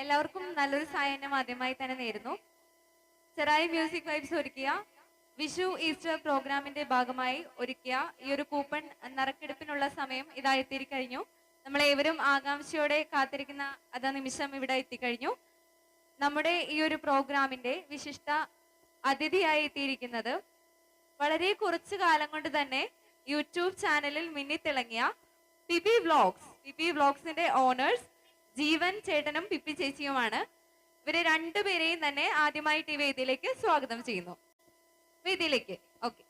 എല്ലാവർക്കും നല്ലൊരു സായാഹ്നം ആദ്യമായി തന്നെ നേരുന്നു. ചെറായി മ്യൂസിക് വൈബ്സ് ഒരുക്കിയ വിഷു ഈസ്റ്റർ പ്രോഗ്രാമിന്റെ ഭാഗമായി ഒരുക്കിയ ഈ ഒരു കൂപ്പൺ നറുക്കെടുപ്പിനുള്ള സമയം ഇതാ എത്തിക്കഴിഞ്ഞു. നമ്മളേവരും ആകാംക്ഷയോടെ കാത്തിരിക്കുന്ന നിമിഷം ഇവിടെ എത്തിക്കഴിഞ്ഞു. നമ്മുടെ ഈ ഒരു പ്രോഗ്രാമിന്റെ വിശിഷ്ട അതിഥിയായി എത്തിയിരിക്കുന്നത് വളരെ കുറച്ചു കാലം കൊണ്ട് തന്നെ യൂട്യൂബ് ചാനലിൽ മിന്നിത്തിളങ്ങിയ പിപി വ്ലോഗ്സിന്റെ ഓണേഴ്സ് ജീവൻ ചേട്ടനും പിപ്പി ചേച്ചിയുമാണ്. ഇവരെ രണ്ടുപേരെയും തന്നെ ആദ്യമായിട്ട് ഈ വേദിയിലേക്ക് സ്വാഗതം ചെയ്യുന്നു. വേദിയിലേക്ക് ഓക്കെ.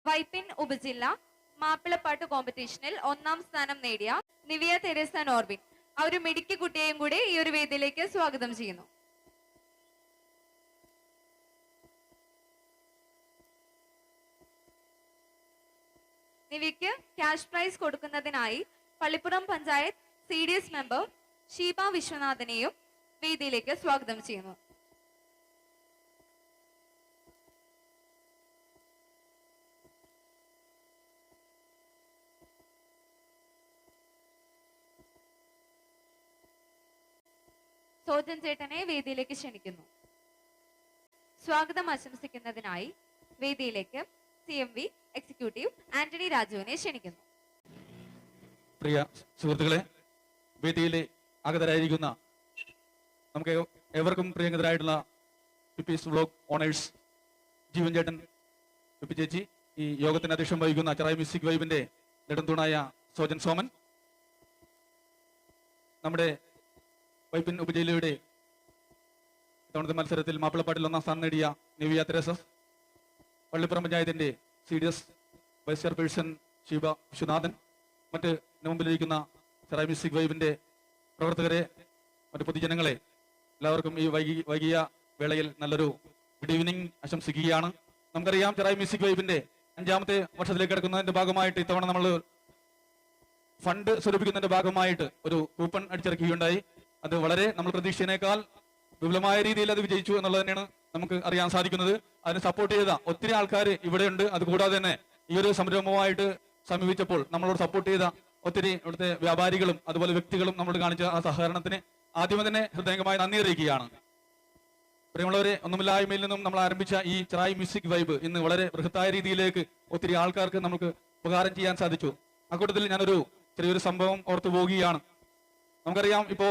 വൈപ്പിൻ ഉപജില്ല മാപ്പിളപ്പാട്ട് കോമ്പറ്റീഷനിൽ 1ാം സ്ഥാനം നേടിയ നിവിയ തെരേസ നോർവിൻ, ആ ഒരു മിടുക്കി കുട്ടിയെയും കൂടി ഈ ഒരു വേദിയിലേക്ക് സ്വാഗതം ചെയ്യുന്നു. നിവിക്ക് ക്യാഷ് പ്രൈസ് കൊടുക്കുന്നതിനായി പള്ളിപ്പുറം പഞ്ചായത്ത് CDS മെമ്പർ ഷീബ വിശ്വനാഥനെയും വേദിയിലേക്ക് സ്വാഗതം ചെയ്യുന്നു. സോജൻ ചേട്ടനെ വേദിയിലേക്ക് ക്ഷണിക്കുന്നു. സ്വാഗതം ആശംസിക്കുന്നതിനായി വേദിയിലേക്ക് CMV എക്സിക്യൂട്ടീവ് ആന്റണി രാജുവിനെ ക്ഷണിക്കുന്നു. പ്രിയ സുഹൃത്തുക്കളെ, വേദിയിലെ ആഗതരായിരിക്കുന്ന നമുക്ക് ഏവർക്കും പ്രിയങ്കരായിട്ടുള്ള പിപ്പീസ് വ്ലോഗ് ഓണേഴ്സ് ജീവൻ ചേട്ടൻ, പിപ്പി ചേച്ചി, ഈ യോഗത്തിന് അധ്യക്ഷം വഹിക്കുന്ന ചെറായി മ്യൂസിക് വൈബിന്റെ നെടുംതൂണായ സോജൻ സോമൻ, നമ്മുടെ വൈപ്പിൻ ഉപജില്ലയുടെ ഇത്തവണത്തെ മത്സരത്തിൽ മാപ്പിളപ്പാട്ടിൽ 1ാം സ്ഥാനം നേടിയ നിവിയ തെരേസ, പള്ളിപ്പുറം പഞ്ചായത്തിന്റെ CDS vice chairperson Sheeba Viswanathan, മറ്റ് മുമ്പിലിരിക്കുന്ന ചെറായി മ്യൂസിക് വൈബിന്റെ പ്രവർത്തകരെ, മറ്റ് പൊതുജനങ്ങളെ, എല്ലാവർക്കും ഈ വൈകിയ വേളയിൽ നല്ലൊരു ഗുഡ് ഈവനിങ് ആശംസിക്കുകയാണ്. നമുക്കറിയാം, ചെറായി മ്യൂസിക് വൈബിന്റെ 5ാമത്തെ വർഷത്തിലേക്ക് കിടക്കുന്നതിന്റെ ഭാഗമായിട്ട് ഇത്തവണ നമ്മൾ ഫണ്ട് സ്വരൂപിക്കുന്നതിന്റെ ഭാഗമായിട്ട് ഒരു കൂപ്പൺ അടിച്ചിറക്കുകയുണ്ടായി. അത് വളരെ നമ്മൾ പ്രതീക്ഷയേക്കാൾ വിപുലമായ രീതിയിൽ അത് വിജയിച്ചു എന്നുള്ളത് തന്നെയാണ് നമുക്ക് അറിയാൻ സാധിക്കുന്നത്. അതിനെ സപ്പോർട്ട് ചെയ്ത ഒത്തിരി ആൾക്കാർ ഇവിടെയുണ്ട്. അതുകൂടാതെ തന്നെ ഈ ഒരു സംരംഭവുമായിട്ട് സമീപിച്ചപ്പോൾ നമ്മളോട് സപ്പോർട്ട് ചെയ്ത ഒത്തിരി ഇവിടുത്തെ വ്യാപാരികളും അതുപോലെ വ്യക്തികളും നമ്മളോട് കാണിച്ച ആ സഹകരണത്തിന് ആദ്യമേ തന്നെ ഹൃദയംഗമായി നന്ദി അറിയിക്കുകയാണ്. പ്രിയമുള്ളവരെ, ഒന്നുമില്ലായ്മയിൽ നിന്നും നമ്മൾ ആരംഭിച്ച ഈ ചെറായി മ്യൂസിക് വൈബ് ഇന്ന് വളരെ ബൃഹത്തായ രീതിയിലേക്ക് ഒത്തിരി ആൾക്കാർക്ക് നമുക്ക് ഉപകാരം ചെയ്യാൻ സാധിച്ചു. അക്കൂട്ടത്തിൽ ഞാനൊരു ചെറിയൊരു സംഭവം ഓർത്തു പോവുകയാണ്. നമുക്കറിയാം, ഇപ്പോ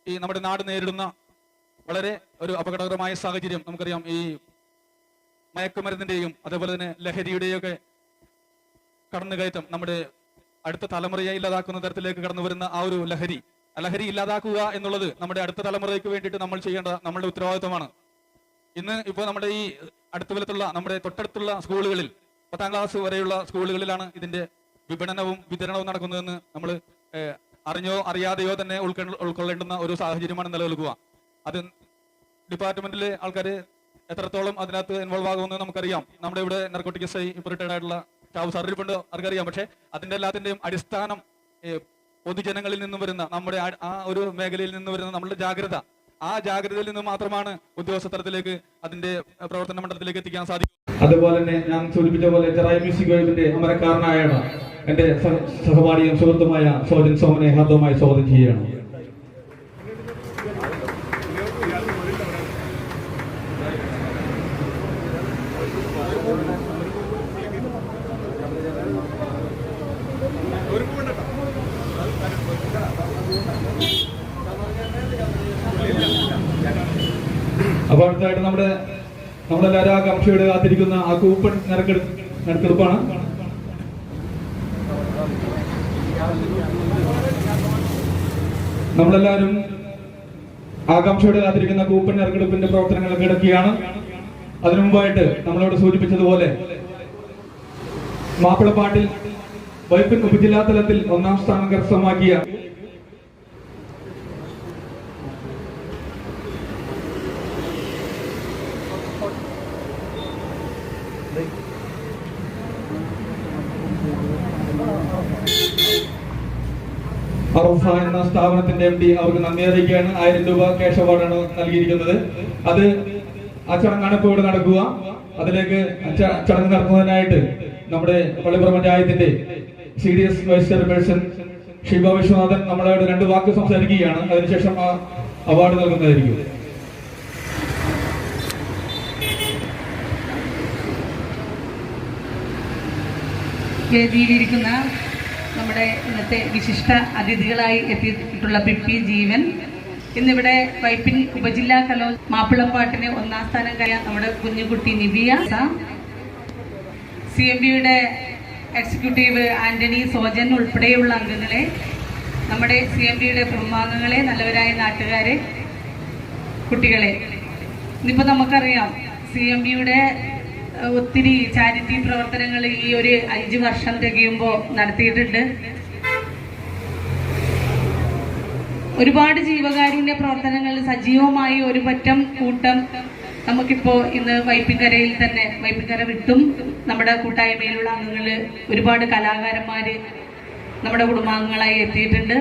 ഈ നമ്മുടെ നാട് നേരിടുന്ന വളരെ ഒരു അപകടകരമായ സാഹചര്യം നമുക്കറിയാം. ഈ മയക്കുമരുന്നിന്റെയും അതേപോലെ തന്നെ ലഹരിയുടെയും ഒക്കെ കടന്നുകയറ്റം നമ്മുടെ അടുത്ത തലമുറയെ ഇല്ലാതാക്കുന്ന തരത്തിലേക്ക് കടന്നു വരുന്ന ആ ഒരു ലഹരി ഇല്ലാതാക്കുക എന്നുള്ളത് നമ്മുടെ അടുത്ത തലമുറയ്ക്ക് വേണ്ടിയിട്ട് നമ്മൾ ചെയ്യേണ്ട നമ്മളുടെ ഉത്തരവാദിത്വമാണ്. ഇന്ന് ഇപ്പോൾ നമ്മുടെ ഈ അടുത്തുള്ള നമ്മുടെ തൊട്ടടുത്തുള്ള സ്കൂളുകളിൽ 10ാം ക്ലാസ് വരെയുള്ള സ്കൂളുകളിലാണ് ഇതിന്റെ വിപണനവും വിതരണവും നടക്കുന്നതെന്ന് നമ്മൾ അറിഞ്ഞോ അറിയാതെയോ തന്നെ ഉൾക്കൊള്ളേണ്ടുന്ന ഒരു സാഹചര്യമാണ് നിലനിൽക്കുക. അത് ഡിപ്പാർട്ട്മെന്റിലെ ആൾക്കാർ എത്രത്തോളം അതിനകത്ത് ഇൻവോൾവ് ആകുമെന്ന് നമുക്കറിയാം. നമ്മുടെ ഇവിടെ നർക്കോട്ടിക്സ് ഇപ്പോൾ റിട്ടയർഡ് ആയിട്ടുള്ള ഷാബു സാറിൽ കൊണ്ട് ആർക്കറിയാം. പക്ഷെ അതിന്റെ എല്ലാത്തിന്റെയും അടിസ്ഥാനം പൊതുജനങ്ങളിൽ നിന്നും വരുന്ന നമ്മുടെ ആ ഒരു മേഖലയിൽ നിന്ന് വരുന്ന നമ്മളുടെ ജാഗ്രത, ആ ജാഗ്രതയിൽ നിന്ന് മാത്രമാണ് ഉദ്യോഗസ്ഥ തലത്തിലേക്ക് അതിന്റെ പ്രവർത്തന മണ്ഡലത്തിലേക്ക് എത്തിക്കാൻ സാധിക്കും. അതുപോലെ തന്നെ ഞാൻ സൂചിപ്പിച്ച പോലെ ചെറായി മ്യൂസിക് വൈബിന്റെ അമരക്കാരനായാണ് എന്റെ സഹപാഠിയും സുഹൃത്തുമായ സോജൻ സോമനെ ഹാർദവമായി സ്വാഗതം ചെയ്യുകയാണ്. അപ്പൊ അടുത്തായിട്ട് നമ്മളെല്ലാവരും ആകാംക്ഷയോടെ കാത്തിരിക്കുന്ന ആ കൂപ്പൺ നറുക്കെടുപ്പാണ്. നമ്മളെല്ലാവരും ആകാംക്ഷയോടെ കാത്തിരിക്കുന്ന കൂപ്പൺ നറുക്കെടുപ്പിന്റെ പ്രവർത്തനങ്ങൾ കിടക്കുകയാണ്. അതിനു മുമ്പായിട്ട് നമ്മളോട് സൂചിപ്പിച്ചതുപോലെ മാപ്പിളപ്പാട്ടിൽ വൈപ്പിൻ ഉപജില്ലാ തലത്തിൽ 1ാം സ്ഥാനം കരസ്ഥമാക്കിയ അറഫ എന്ന സ്ഥാപനത്തിന്റെ MD അവർക്ക് നന്ദി അറിയിക്കുകയാണ്. 1000 രൂപ ക്യാഷ് അവാർഡാണ് നൽകിയിരിക്കുന്നത്. അത് ആ ചടങ്ങാണ് ഇപ്പോൾ ഇവിടെ നടക്കുക. അതിലേക്ക് ചടങ്ങ് നടത്തുന്നതിനായിട്ട് നമ്മുടെ പള്ളിപ്പുറം പഞ്ചായത്തിന്റെ CDS vice chairperson Sheeba Viswanathan നമ്മളോട് 2 വാക്ക് സംസാരിക്കുകയാണ്. അതിനുശേഷം ആ അവാർഡ് നൽകുന്നതായിരിക്കും. വേദിയിലിരിക്കുന്ന നമ്മുടെ ഇന്നത്തെ വിശിഷ്ട അതിഥികളായി എത്തിയിട്ടുള്ള പിപ്പി ജീവൻ, ഇന്നിവിടെ വൈപ്പിൻ ഉപജില്ലാ മാപ്പിളപ്പാട്ടിന് 1ാം സ്ഥാനം കഴിയാൻ നമ്മുടെ കുഞ്ഞുകുട്ടി നിവിയ, CMBയുടെ എക്സിക്യൂട്ടീവ് ആന്റണി സോജൻ ഉൾപ്പെടെയുള്ള അംഗങ്ങളെ, നമ്മുടെ CMBയുടെ കുടുംബാംഗങ്ങളെ, നല്ലവരായ നാട്ടുകാരെ, കുട്ടികളെ, ഇന്നിപ്പോൾ നമുക്കറിയാം CMBയുടെ ഒത്തിരി ചാരിറ്റി പ്രവർത്തനങ്ങൾ ഈ ഒരു 5 വർഷം തികയുമ്പോൾ നടത്തിയിട്ടുണ്ട്. ഒരുപാട് ജീവകാരുണ്യ പ്രവർത്തനങ്ങൾ സജീവമായി ഒരു പറ്റം കൂട്ടം നമുക്കിപ്പോൾ ഇന്ന് വൈപ്പിൻകരയിൽ തന്നെ, വൈപ്പിൻകര വിട്ടും നമ്മുടെ കൂട്ടായ്മയിലുള്ള അംഗങ്ങൾ, ഒരുപാട് കലാകാരന്മാര് നമ്മുടെ കുടുംബാംഗങ്ങളായി എത്തിയിട്ടുണ്ട്.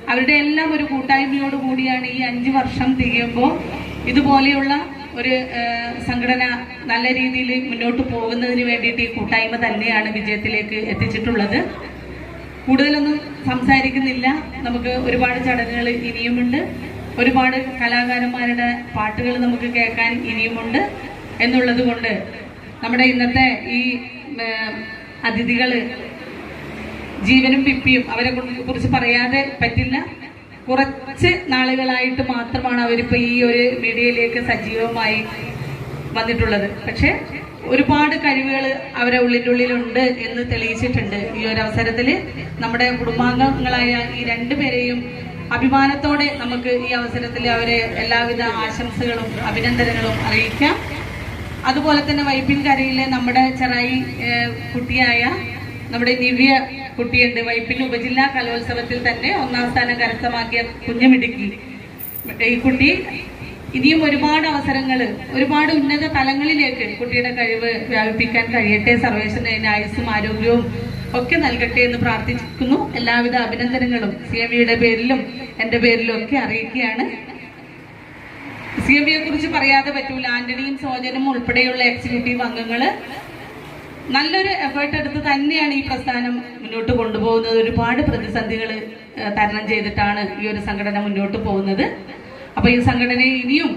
അവരുടെ എല്ലാം ഒരു കൂട്ടായ്മയോട് കൂടിയാണ് ഈ 5 വർഷം തികയുമ്പോൾ ഇതുപോലെയുള്ള ഒരു സംഘടന നല്ല രീതിയിൽ മുന്നോട്ട് പോകുന്നതിന് വേണ്ടിയിട്ട് ഈ കൂട്ടായ്മ തന്നെയാണ് വിജയത്തിലേക്ക് എത്തിച്ചിട്ടുള്ളത്. കൂടുതലൊന്നും സംസാരിക്കുന്നില്ല. നമുക്ക് ഒരുപാട് ചടങ്ങുകൾ ഇനിയുമുണ്ട്, ഒരുപാട് കലാകാരന്മാരുടെ പാട്ടുകൾ നമുക്ക് കേൾക്കാൻ ഇനിയുമുണ്ട് എന്നുള്ളത് കൊണ്ട് നമ്മുടെ ഇന്നത്തെ ഈ അതിഥികൾ ജീവനും പിപ്പിയും അവരെ കുറിച്ച് പറയാതെ പറ്റില്ല. കുറച്ച് നാളുകളായിട്ട് മാത്രമാണ് അവരിപ്പോൾ ഈ ഒരു മീഡിയയിലേക്ക് സജീവമായി വന്നിട്ടുള്ളത്. പക്ഷെ ഒരുപാട് കഴിവുകൾ അവരെ ഉള്ളിലുണ്ട് എന്ന് തെളിയിച്ചിട്ടുണ്ട്. ഈ ഒരു അവസരത്തിൽ നമ്മുടെ കുടുംബാംഗങ്ങളായ ഈ 2 പേരെയും അഭിമാനത്തോടെ നമുക്ക് ഈ അവസരത്തിൽ അവരെ എല്ലാവിധ ആശംസകളും അഭിനന്ദനങ്ങളും അറിയിക്കാം. അതുപോലെ തന്നെ വൈപ്പിൻകരയിലെ നമ്മുടെ ചെറായി കുട്ടിയായ നമ്മുടെ നിവ്യ കുട്ടിയുണ്ട്. വൈപ്പിൻ ഉപജില്ലാ കലോത്സവത്തിൽ തന്നെ 1ാം സ്ഥാനം കരസ്ഥമാക്കിയ കുഞ്ഞുമിടുക്കി ഈ കുട്ടി ഇനിയും ഒരുപാട് അവസരങ്ങൾ, ഒരുപാട് ഉന്നത തലങ്ങളിലേക്ക് കുട്ടിയുടെ കഴിവ് വ്യാപിപ്പിക്കാൻ കഴിയട്ടെ. സർവേശ്വരന് ആയുസ്സും ആരോഗ്യവും ഒക്കെ നൽകട്ടെ എന്ന് പ്രാർത്ഥിക്കുന്നു. എല്ലാവിധ അഭിനന്ദനങ്ങളും CMBയുടെ പേരിലും എൻ്റെ പേരിലും ഒക്കെ അറിയിക്കുകയാണ്. CMBയെ കുറിച്ച് പറയാതെ പറ്റൂല. ആന്റണിയും സോജനും ഉൾപ്പെടെയുള്ള എക്സിക്യൂട്ടീവ് അംഗങ്ങൾ നല്ലൊരു എഫേർട്ട് എടുത്ത് തന്നെയാണ് ഈ പ്രസ്ഥാനം മുന്നോട്ട് കൊണ്ടുപോകുന്നത്. ഒരുപാട് പ്രതിസന്ധികൾ തരണം ചെയ്തിട്ടാണ് ഈ ഒരു സംഘടന മുന്നോട്ട് പോകുന്നത്. അപ്പൊ ഈ സംഘടനയെ ഇനിയും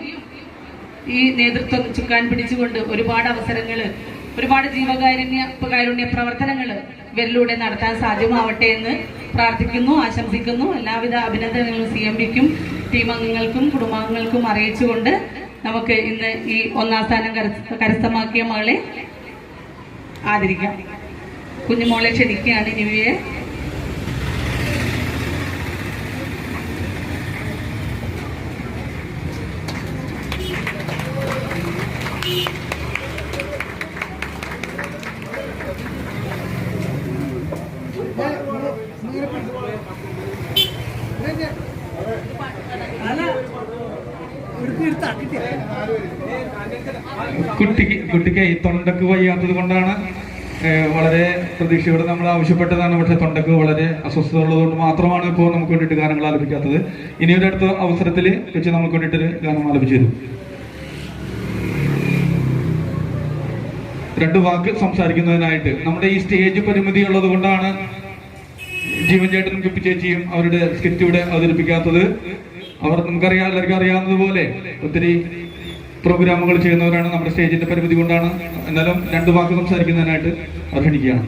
ഈ നേതൃത്വം ചുക്കാൻ പിടിച്ചുകൊണ്ട് ഒരുപാട് അവസരങ്ങൾ, ഒരുപാട് ജീവകാരുണ്യ പ്രവർത്തനങ്ങൾ ഇവരിലൂടെ നടത്താൻ സാധ്യമാവട്ടെ എന്ന് പ്രാർത്ഥിക്കുന്നു, ആശംസിക്കുന്നു. എല്ലാവിധ അഭിനന്ദനങ്ങളും CMBക്കും ടീം അംഗങ്ങൾക്കും കുടുംബാംഗങ്ങൾക്കും അറിയിച്ചുകൊണ്ട് നമുക്ക് ഇന്ന് ഈ 1ാം സ്ഥാനം കരസ്ഥമാക്കിയ മകളെ ആദരിക്കാം. കുഞ്ഞുമോളെ ക്ഷണിക്കുകയാണ് നിവിയെ. കുട്ടിക്ക് ഈ തൊണ്ടക്ക് വയ്യാത്തത് കൊണ്ടാണ് വളരെ പ്രതീക്ഷയോടെ നമ്മൾ ആവശ്യപ്പെട്ടതാണ്. പക്ഷെ തൊണ്ടക്ക് വളരെ അസ്വസ്ഥത ഉള്ളതുകൊണ്ട് മാത്രമാണ് ഇപ്പോൾ നമുക്ക് വേണ്ടിയിട്ട് ഗാനങ്ങൾ ആലപിക്കാത്തത്. ഇനിയൊരു അടുത്ത അവസരത്തിൽ വെച്ച് നമുക്ക് വേണ്ടിയിട്ടൊരു ഗാനം ആലപിച്ചു തരും. 2 വാക്ക് സംസാരിക്കുന്നതിനായിട്ട് നമ്മുടെ ഈ സ്റ്റേജ് പരിമിതി ഉള്ളത് കൊണ്ടാണ് ജീവൻ ചേട്ടനും കുപ്പി ചേച്ചിയും അവരുടെ സ്കിറ്റ് ഇവിടെ അവതരിപ്പിക്കാത്തത്. അവർ നമുക്കറിയാം, എല്ലാവർക്കും അറിയാവുന്നതുപോലെ ഒത്തിരി പ്രോഗ്രാമുകൾ ചെയ്യുന്നവരാണ്. നമ്മുടെ സ്റ്റേജിന്റെ പരിമിതി കൊണ്ടാണ്. എന്നാലും 2 വാക്ക് സംസാരിക്കുന്നതിനായിട്ട് അർഹണിക്കുകയാണ്.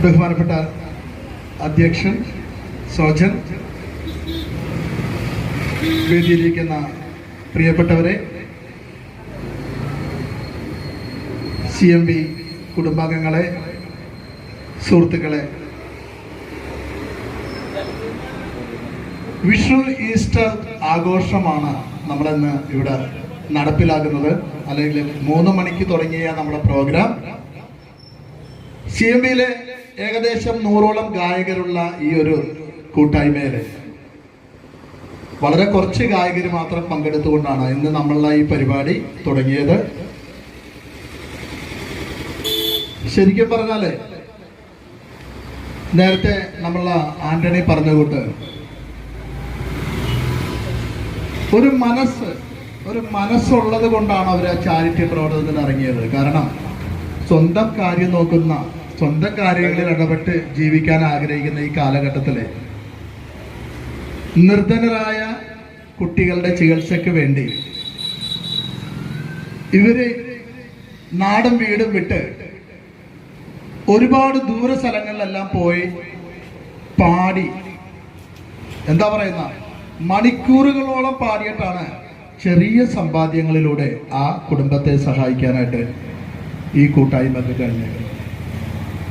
ബഹുമാനപ്പെട്ട അധ്യക്ഷൻ സോജൻ, വേദിയിലിരിക്കുന്ന പ്രിയപ്പെട്ടവരെ, CMB കുടുംബാംഗങ്ങളെ, സുഹൃത്തുക്കളെ, വിഷു ഈസ്റ്റർ ആഘോഷമാണ് നമ്മളിന്ന് ഇവിടെ നടപ്പിലാക്കുന്നത്. അല്ലെങ്കിൽ 3 മണിക്ക് തുടങ്ങിയ നമ്മുടെ പ്രോഗ്രാം CMBയിലെ ഏകദേശം 100ഓളം ഗായകരുള്ള ഈ ഒരു കൂട്ടായ്മയില് വളരെ കുറച്ച് ഗായകർ മാത്രം പങ്കെടുത്തുകൊണ്ടാണ് ഇന്ന് നമ്മളുടെ ഈ പരിപാടി തുടങ്ങിയത്. ശരിക്കും പറഞ്ഞാല് നേരത്തെ നമ്മളെ ആന്റണി പറഞ്ഞുകൊണ്ട് ഒരു മനസ്സുള്ളത് കൊണ്ടാണ് അവർ ആ ചാരിറ്റി പ്രവർത്തനത്തിന് ഇറങ്ങിയത്. കാരണം സ്വന്തം കാര്യം നോക്കുന്ന, സ്വന്തം കാര്യങ്ങളിൽ ഇടപെട്ട് ജീവിക്കാൻ ആഗ്രഹിക്കുന്ന ഈ കാലഘട്ടത്തില് നിർധനരായ കുട്ടികളുടെ ചികിത്സയ്ക്ക് വേണ്ടി ഇവര് നാടും വീടും വിട്ട് ഒരുപാട് ദൂര സ്ഥലങ്ങളിലെല്ലാം പോയി പാടി, എന്താ പറയുന്ന, മണിക്കൂറുകളോളം പാടിയിട്ടാണ് ചെറിയ സമ്പാദ്യങ്ങളിലൂടെ ആ കുടുംബത്തെ സഹായിക്കാനായിട്ട് ഈ കൂട്ടായ്മക്ക് കഴിഞ്ഞത്.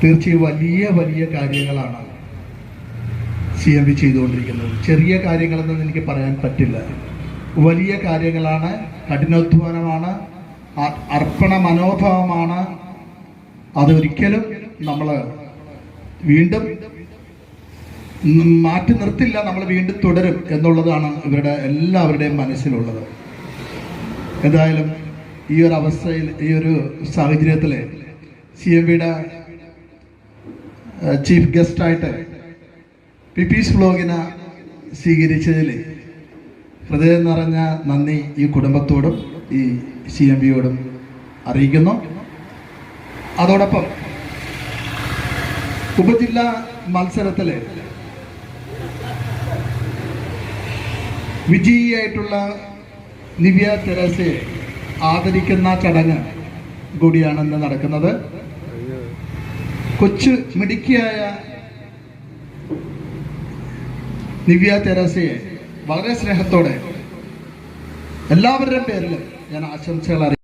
തീർച്ചയായും വലിയ വലിയ കാര്യങ്ങളാണ് CMB ചെയ്തുകൊണ്ടിരിക്കുന്നത്. ചെറിയ കാര്യങ്ങളെന്ന് എനിക്ക് പറയാൻ പറ്റില്ല. വലിയ കാര്യങ്ങളാണ്, കഠിനാധ്വാനമാണ്, അർപ്പണ മനോഭാവമാണ്. അതൊരിക്കലും നമ്മൾ വീണ്ടും മാറ്റി നിർത്തില്ല, നമ്മൾ വീണ്ടും തുടരും എന്നുള്ളതാണ് ഇവരുടെ എല്ലാവരുടെയും മനസ്സിലുള്ളത്. എന്തായാലും ഈ ഒരു അവസ്ഥയിൽ, ഈ ഒരു സാഹചര്യത്തിൽ CMBയുടെ ചീഫ് ഗസ്റ്റായിട്ട് പിപീസ് വ്ലോഗിനെ സ്വീകരിച്ചതിൽ ഹൃദയം നിറഞ്ഞ നന്ദി ഈ കുടുംബത്തോടും ഈ CMBയോടും അറിയിക്കുന്നു. അതോടൊപ്പം ഉപജില്ലാ മത്സരത്തിൽ വിജയിയായിട്ടുള്ള നിവ്യ തെരേസയെ ആദരിക്കുന്ന ചടങ്ങ് കൂടിയാണ് ഇന്ന് നടക്കുന്നത്. കൊച്ചു മിടുക്കിയായ നിവ്യ തെരേസയെ വളരെ സ്നേഹത്തോടെ എല്ലാവരുടെയും പേരിൽ ഞാൻ ആശംസകൾ അറിയിക്കുന്നു.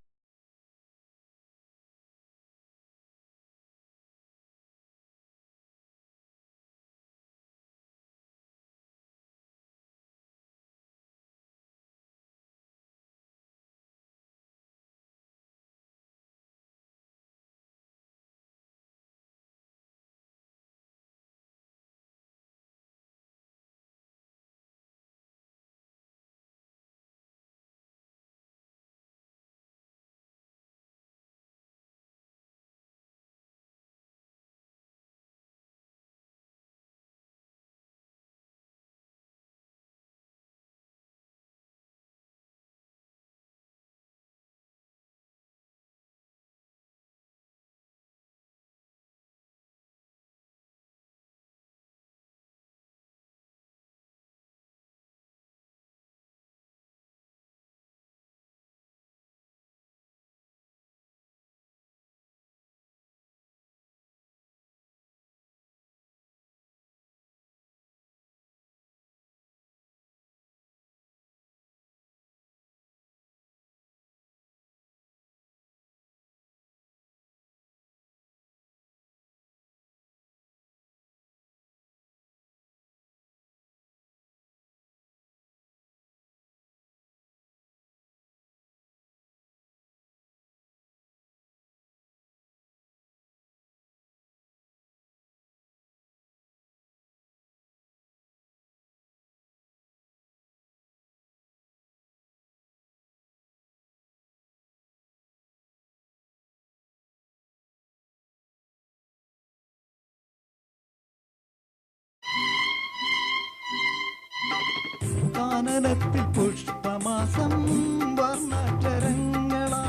കാനനത്തിൽ പുഷ്പമാസം വർണ്ണചരങ്ങളാ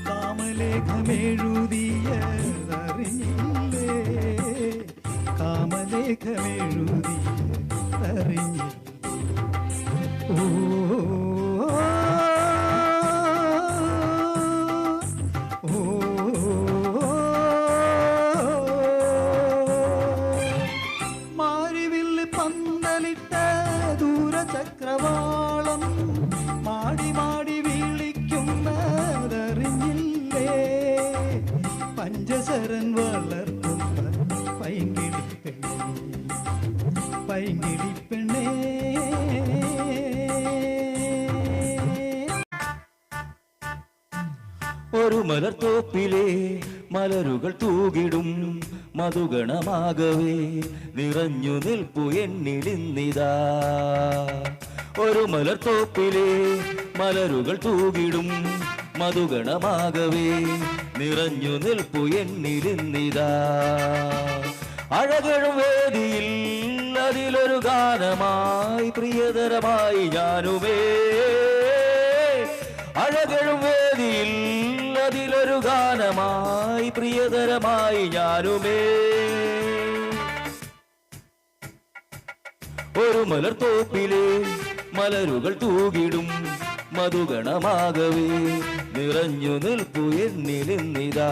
കാമലേഖമെഴുതിയതറിഞ്ഞില്ലേ, കാമലേഖമെഴുതിയതറിഞ്ഞില്ലേ. ഓ ചക്രവാളം മാടി മാടി വിളിക്കുന്നതറിഞ്ഞില്ലേ, പഞ്ചസരൻ വളർത്തുന്ന പൈങ്കിളിപ്പെണ്ണേ, പൈങ്കിളിപ്പെണ്ണേ. ഒരു മലർത്തോപ്പിലെ മലരുകൾ തൂകിടും മധുഗണമാകവേ നിറഞ്ഞു നിൽപ്പു എന്നിലിന്നിതാ. ഒരു മലർത്തോപ്പിലെ മലരുകൾ തൂകിടും മധുഗണമാകവേ നിറഞ്ഞു നിൽപ്പു എന്നിലിന്നിതാ. അഴകഴും വേദിയിൽ അതിലൊരു ഗാനമായി പ്രിയതരമായി ഞാനുമേ, അഴകഴും വേദിയിൽ അതിലൊരു ഗാനമായി പ്രിയതരമായി ഞാനുമേ ഒരു മലർത്തോപ്പിലെ മലരുകൾ തൂകിടും മധുഗണമാകവേ നിറഞ്ഞു നിൽപ്പു എന്നിലിന്നിതാ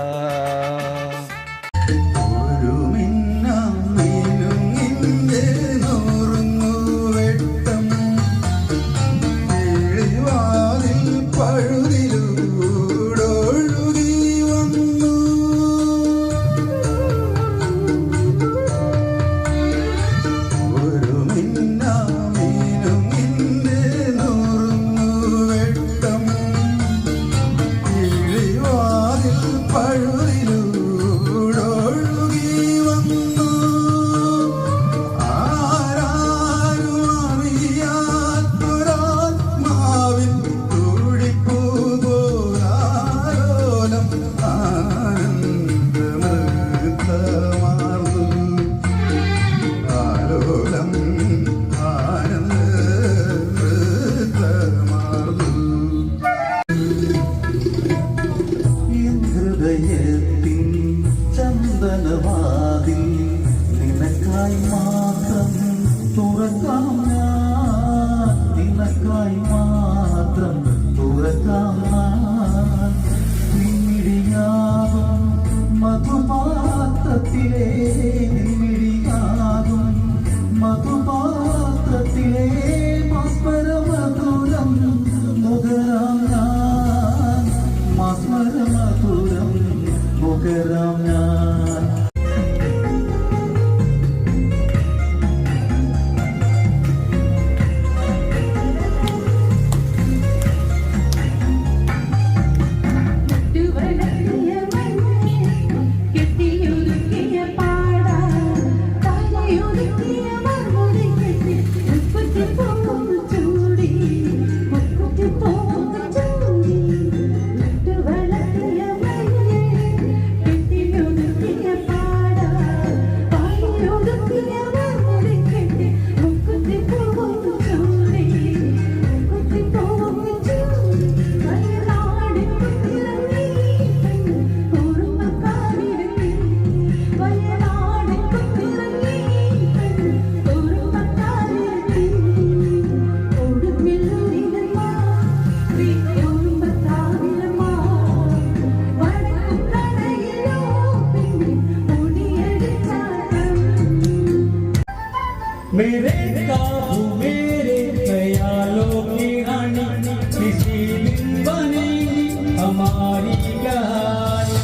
मेरे काबू मेरे ख्यालों की रानी किसी दिन बनेगी हमारी कहानी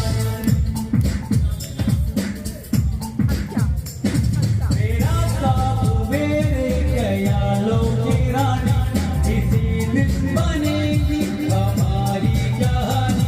मेरा काबू मेरे ख्यालों की रानी किसी दिन बनेगी हमारी कहानी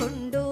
കൊണ്ടു